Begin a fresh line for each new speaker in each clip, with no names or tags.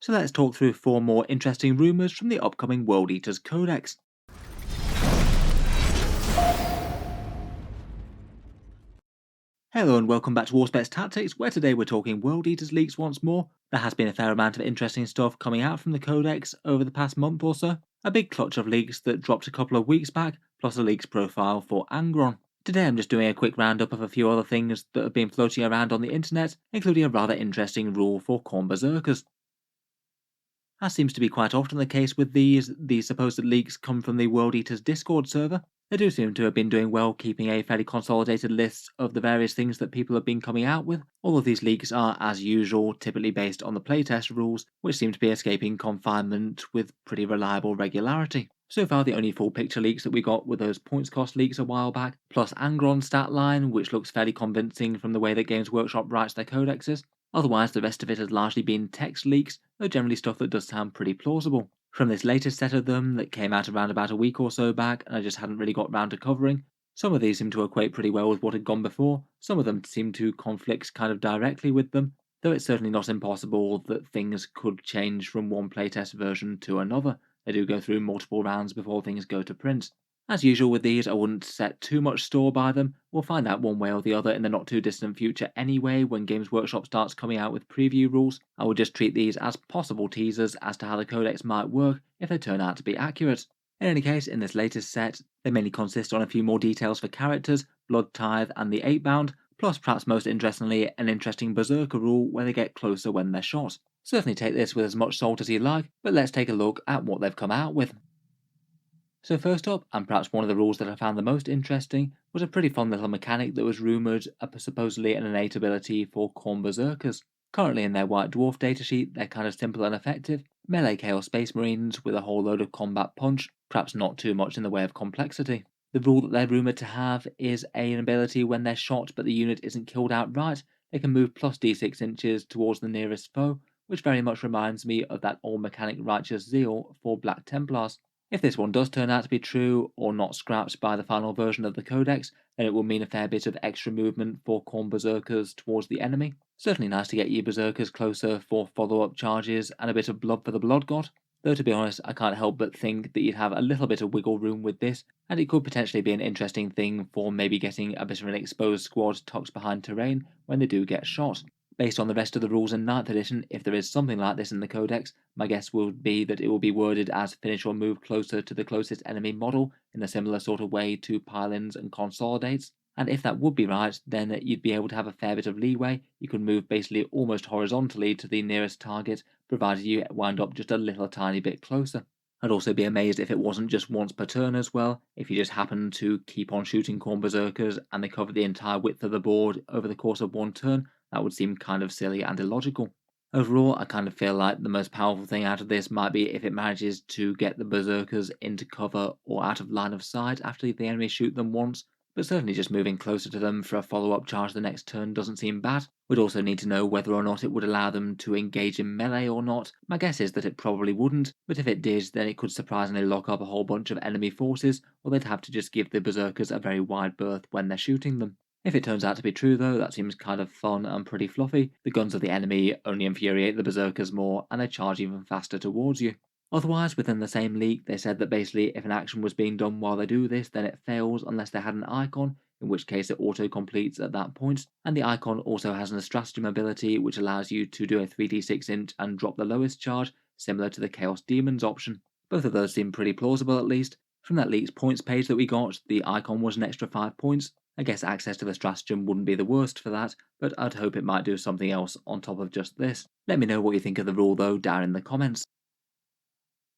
So let's talk through 4 more interesting rumours from the upcoming World Eaters Codex. Hello and welcome back to Warspets Tactics, where today we're talking World Eaters leaks once more. There has been a fair amount of interesting stuff coming out from the Codex over the past month or so. A big clutch of leaks that dropped a couple of weeks back, plus a leaks profile for Angron. Today I'm just doing a quick roundup of a few other things that have been floating around on the internet, including a rather interesting rule for Khorne Berzekers. As seems to be quite often the case with the supposed leaks come from the World Eaters Discord server. They do seem to have been doing well keeping a fairly consolidated list of the various things that people have been coming out with. All of these leaks are, as usual, typically based on the playtest rules, which seem to be escaping confinement with pretty reliable regularity. So far, the only full picture leaks that we got were those points cost leaks a while back, plus Angron's stat line, which looks fairly convincing from the way that Games Workshop writes their codexes. Otherwise, the rest of it has largely been text leaks, though generally stuff that does sound pretty plausible. From this latest set of them that came out around about a week or so back, and I just hadn't really got round to covering, some of these seem to equate pretty well with what had gone before, some of them seem to conflict kind of directly with them, though it's certainly not impossible that things could change from one playtest version to another. They do go through multiple rounds before things go to print. As usual with these, I wouldn't set too much store by them. We'll find out one way or the other in the not too distant future anyway when Games Workshop starts coming out with preview rules. I would just treat these as possible teasers as to how the codex might work if they turn out to be accurate. In any case, in this latest set, they mainly consist on a few more details for characters, blood tithe and the Eightbound, plus perhaps most interestingly an interesting Berzerker rule where they get closer when they're shot. Certainly take this with as much salt as you like, but let's take a look at what they've come out with. So first up, and perhaps one of the rules that I found the most interesting, was a pretty fun little mechanic that was rumoured supposedly an innate ability for Khorne Berzekers. Currently in their White Dwarf datasheet, they're kind of simple and effective, melee Chaos Space Marines with a whole load of combat punch, perhaps not too much in the way of complexity. The rule that they're rumoured to have is an ability when they're shot but the unit isn't killed outright, they can move plus d6 inches towards the nearest foe, which very much reminds me of that old mechanic Righteous Zeal for Black Templars. If this one does turn out to be true, or not scrapped by the final version of the Codex, then it will mean a fair bit of extra movement for Khorne Berzekers towards the enemy. Certainly nice to get your Berzekers closer for follow-up charges and a bit of blood for the Blood God. Though to be honest, I can't help but think that you'd have a little bit of wiggle room with this, and it could potentially be an interesting thing for maybe getting a bit of an exposed squad tucked behind terrain when they do get shot. Based on the rest of the rules in 9th edition, if there is something like this in the Codex, my guess would be that it will be worded as finish or move closer to the closest enemy model in a similar sort of way to pile-ins and consolidates. And if that would be right, then you'd be able to have a fair bit of leeway. You could move basically almost horizontally to the nearest target, provided you wind up just a little tiny bit closer. I'd also be amazed if it wasn't just once per turn as well, if you just happen to keep on shooting Khorne Berzekers and they cover the entire width of the board over the course of one turn. That would seem kind of silly and illogical. Overall, I kind of feel like the most powerful thing out of this might be if it manages to get the Berzekers into cover or out of line of sight after the enemy shoot them once, but certainly just moving closer to them for a follow-up charge the next turn doesn't seem bad. We'd also need to know whether or not it would allow them to engage in melee or not. My guess is that it probably wouldn't, but if it did, then it could surprisingly lock up a whole bunch of enemy forces, or they'd have to just give the Berzekers a very wide berth when they're shooting them. If it turns out to be true though, that seems kind of fun and pretty fluffy. The guns of the enemy only infuriate the Berzekers more, and they charge even faster towards you. Otherwise, within the same leak, they said that basically if an action was being done while they do this, then it fails unless they had an icon, in which case it auto-completes at that point, and the icon also has an stratagem ability which allows you to do a 3d6 int and drop the lowest charge, similar to the Chaos Demons option. Both of those seem pretty plausible at least. From that leak's points page that we got, the icon was an extra 5 points. I guess access to the stratagem wouldn't be the worst for that, but I'd hope it might do something else on top of just this. Let me know what you think of the rule though down in the comments.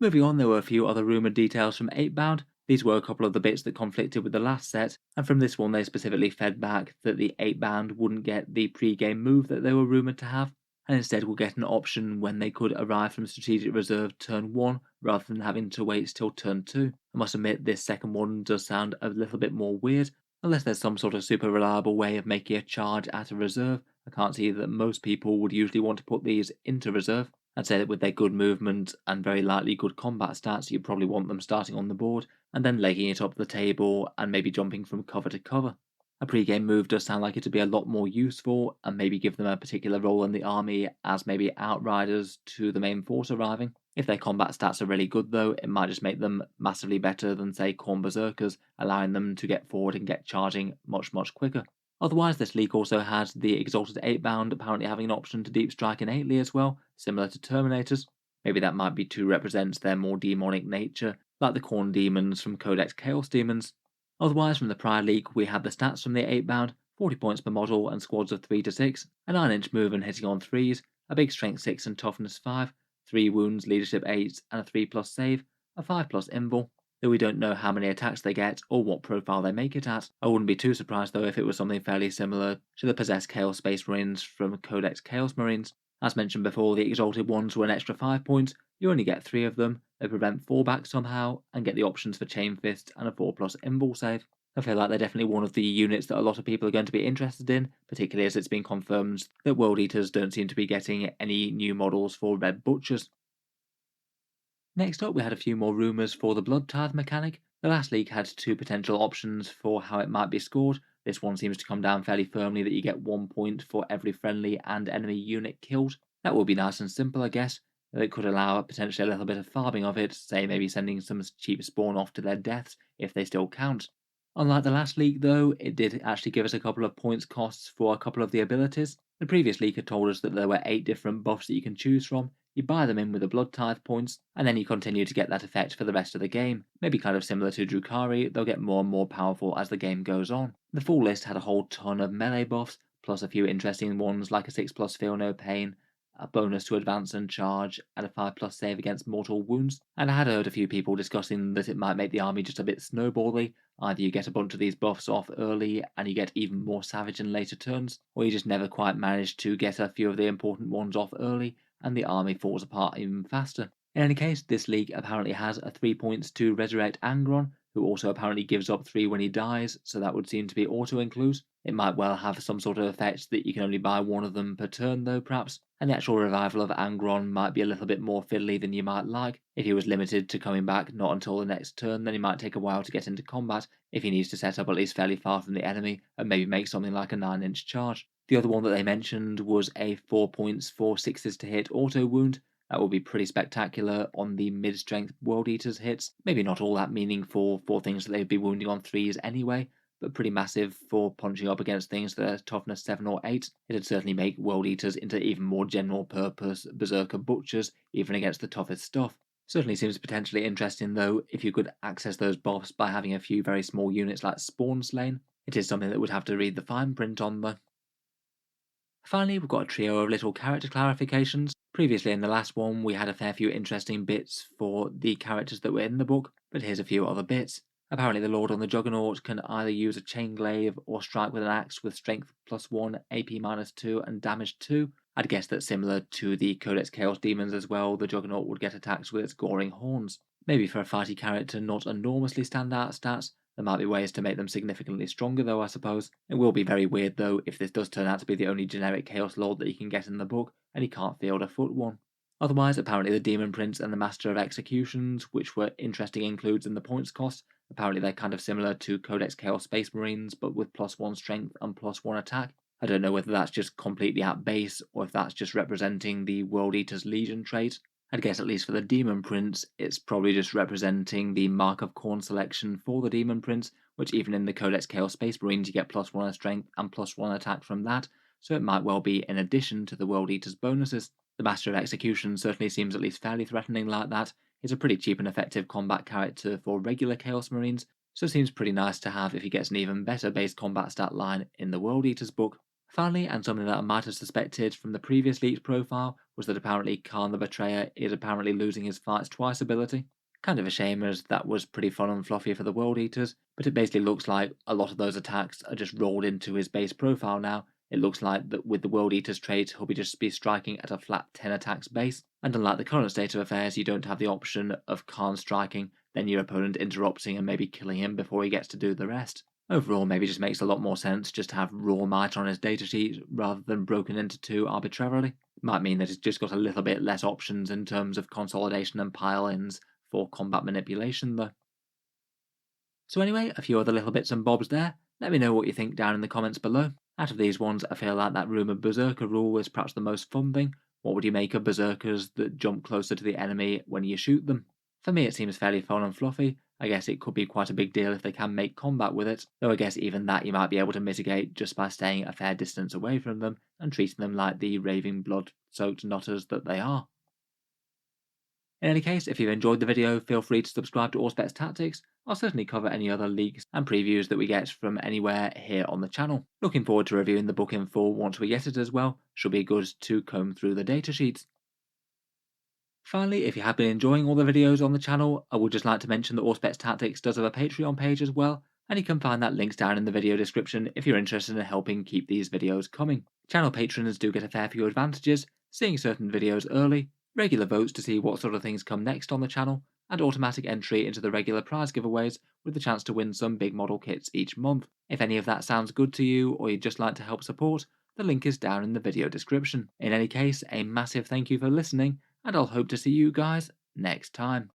Moving on, there were a few other rumoured details from Eightbound. These were a couple of the bits that conflicted with the last set, and from this one they specifically fed back that the Eightbound wouldn't get the pre-game move that they were rumoured to have, and instead will get an option when they could arrive from Strategic Reserve turn 1 rather than having to wait till turn 2. I must admit this second one does sound a little bit more weird. Unless there's some sort of super reliable way of making a charge at a reserve, I can't see that most people would usually want to put these into reserve. I'd say that with their good movement and very likely good combat stats, you'd probably want them starting on the board and then legging it up the table and maybe jumping from cover to cover. A pre-game move does sound like it to be a lot more useful, and maybe give them a particular role in the army as maybe outriders to the main force arriving. If their combat stats are really good though, it might just make them massively better than say Khorne Berzekers, allowing them to get forward and get charging much quicker. Otherwise, this league also had the Exalted Eightbound apparently having an option to deep strike innately as well, similar to Terminators. Maybe that might be to represent their more demonic nature, like the Khorne Demons from Codex Chaos Demons. Otherwise, from the prior league, we had the stats from the Eightbound: 40 points per model and squads of 3 to 6, a 9-inch move and hitting on 3s, a big strength 6 and toughness 5, 3 wounds, leadership 8, and a 3 plus save, a 5 plus invul. Though we don't know how many attacks they get or what profile they make it at. I wouldn't be too surprised though if it was something fairly similar to the Possessed Chaos Space Marines from Codex Chaos Marines. As mentioned before, the Exalted ones were an extra 5 points, you only get 3 of them, they prevent fallback somehow, and get the options for Chain Fist and a 4 plus invul save. I feel like they're definitely one of the units that a lot of people are going to be interested in, particularly as it's been confirmed that World Eaters don't seem to be getting any new models for Red Butchers. Next up, we had a few more rumours for the Blood Tithe mechanic. The last league had 2 potential options for how it might be scored. This one seems to come down fairly firmly that you get 1 point for every friendly and enemy unit killed. That would be nice and simple, I guess. It could allow potentially a little bit of farming of it, say maybe sending some cheap spawn off to their deaths if they still count. Unlike the last league though, it did actually give us a couple of points costs for a couple of the abilities. The previous league had told us that there were 8 different buffs that you can choose from. You buy them in with the Blood Tithe points, and then you continue to get that effect for the rest of the game. Maybe kind of similar to Drukhari, they'll get more and more powerful as the game goes on. The full list had a whole ton of melee buffs, plus a few interesting ones like a 6 plus Feel No Pain, a bonus to advance and charge, and a 5 plus save against mortal wounds. And I had heard a few people discussing that it might make the army just a bit snowbally. Either you get a bunch of these buffs off early and you get even more savage in later turns, or you just never quite manage to get a few of the important ones off early and the army falls apart even faster. In any case, this league apparently has a 3 points to resurrect Angron, who also apparently gives up 3 when he dies, so that would seem to be auto-include. It might well have some sort of effect that you can only buy 1 of them per turn though, perhaps, and the actual revival of Angron might be a little bit more fiddly than you might like. If he was limited to coming back not until the next turn, then he might take a while to get into combat if he needs to set up at least fairly far from the enemy and maybe make something like a 9-inch charge. The other one that they mentioned was a 4 points for 6s to hit auto wound. That would be pretty spectacular on the mid-strength World Eaters hits. Maybe not all that meaningful for things that they'd be wounding on 3s anyway, but pretty massive for punching up against things that are toughness 7 or 8. It'd certainly make World Eaters into even more general purpose Berserker butchers, even against the toughest stuff. Certainly seems potentially interesting though if you could access those buffs by having a few very small units like Spawn Slain. It is something that would have to read the fine print on though. Finally, we've got a trio of little character clarifications. Previously in the last one, we had a fair few interesting bits for the characters that were in the book, but here's a few other bits. Apparently the Lord on the Juggernaut can either use a chain glaive or strike with an axe with strength +1, AP -2, and damage 2. I'd guess that's similar to the Codex Chaos Demons as well. The Juggernaut would get attacks with its goring horns. Maybe for a fighty character, not enormously standout stats. There might be ways to make them significantly stronger though, I suppose. It will be very weird though if this does turn out to be the only generic Chaos Lord that you can get in the book, and he can't field a foot one. Otherwise, apparently the Demon Prince and the Master of Executions, which were interesting includes in the points cost. Apparently they're kind of similar to Codex Chaos Space Marines, but with +1 strength and +1 attack. I don't know whether that's just completely at base, or if that's just representing the World Eater's Legion trait. I'd guess at least for the Demon Prince, it's probably just representing the Mark of Khorne selection for the Demon Prince, which even in the Codex Chaos Space Marines you get +1 strength and +1 attack from that, so it might well be in addition to the World Eater's bonuses. The Master of Execution certainly seems at least fairly threatening like that. He's a pretty cheap and effective combat character for regular Chaos Marines, so it seems pretty nice to have if he gets an even better base combat stat line in the World Eater's book. Finally, and something that I might have suspected from the previous leaked profile, was that apparently Khorne the Betrayer is apparently losing his fights twice ability. Kind of a shame as that was pretty fun and fluffy for the World Eaters, but it basically looks like a lot of those attacks are just rolled into his base profile now. It looks like that with the World Eater's trait, he'll be just be striking at a flat 10 attacks base, and unlike the current state of affairs, you don't have the option of Khorne striking, then your opponent interrupting and maybe killing him before he gets to do the rest. Overall, maybe just makes a lot more sense just to have raw might on his datasheet rather than broken into 2 arbitrarily. Might mean that it's just got a little bit less options in terms of consolidation and pile-ins for combat manipulation though. So anyway, a few other little bits and bobs there. Let me know what you think down in the comments below. Out of these ones, I feel like that rumoured Berzerker rule is perhaps the most fun thing. What would you make of Berzerkers that jump closer to the enemy when you shoot them? For me, it seems fairly fun and fluffy. I guess it could be quite a big deal if they can make combat with it, though I guess even that you might be able to mitigate just by staying a fair distance away from them and treating them like the raving blood-soaked nutters that they are. In any case, if you've enjoyed the video, feel free to subscribe to Auspex Tactics. I'll certainly cover any other leaks and previews that we get from anywhere here on the channel. Looking forward to reviewing the book in full once we get it as well. Should be good to comb through the datasheets. Finally, if you have been enjoying all the videos on the channel, I would just like to mention that Auspex Tactics does have a Patreon page as well, and you can find that links down in the video description if you're interested in helping keep these videos coming. Channel patrons do get a fair few advantages, seeing certain videos early, regular votes to see what sort of things come next on the channel, and automatic entry into the regular prize giveaways with the chance to win some big model kits each month. If any of that sounds good to you, or you'd just like to help support, the link is down in the video description. In any case, a massive thank you for listening, and I'll hope to see you guys next time.